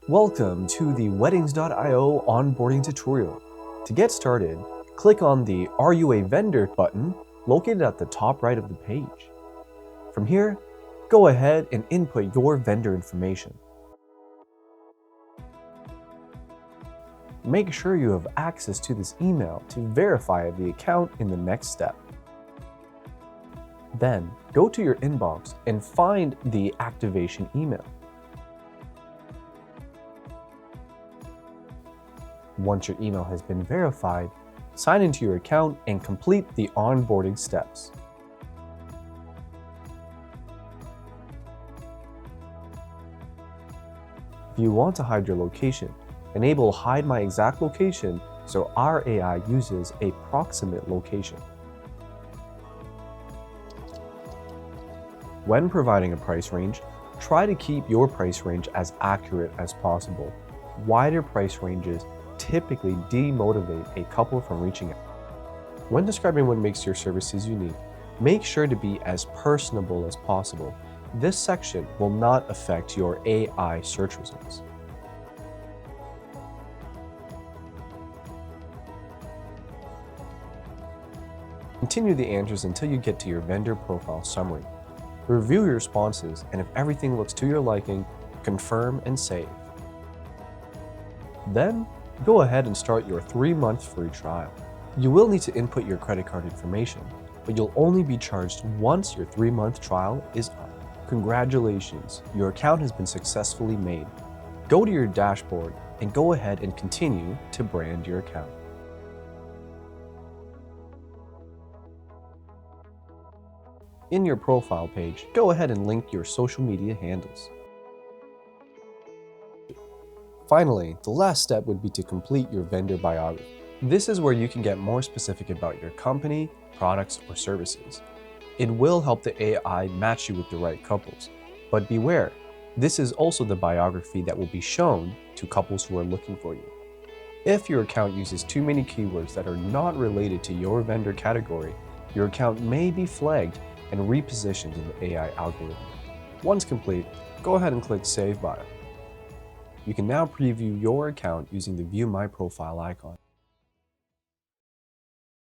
Welcome to the Weddings.io onboarding tutorial. To get started, click on the Are You a Vendor button located at the top right of the page. From here, go ahead and input your vendor information. Make sure you have access to this email to verify the account in the next step. Then, go to your inbox and find the activation email. Once your email has been verified, sign into your account and complete the onboarding steps. If you want to hide your location, enable Hide My Exact Location so our AI uses a proximate location. When providing a price range, try to keep your price range as accurate as possible. Wider price ranges typically demotivate a couple from reaching out. When describing what makes your services unique, make sure to be as personable as possible. This section will not affect your AI search results. Continue the answers until you get to your vendor profile summary. Review your responses, and if everything looks to your liking, confirm and save. Then, go ahead and start your 3-month free trial. You will need to input your credit card information, but you'll only be charged once your 3-month trial is up. Congratulations, your account has been successfully made. Go to your dashboard and go ahead and continue to brand your account. In your profile page, go ahead and link your social media handles. Finally, the last step would be to complete your vendor biography. This is where you can get more specific about your company, products, or services. It will help the AI match you with the right couples. But beware, this is also the biography that will be shown to couples who are looking for you. If your account uses too many keywords that are not related to your vendor category, your account may be flagged and repositioned in the AI algorithm. Once complete, go ahead and click Save Bio. You can now preview your account using the View My Profile icon.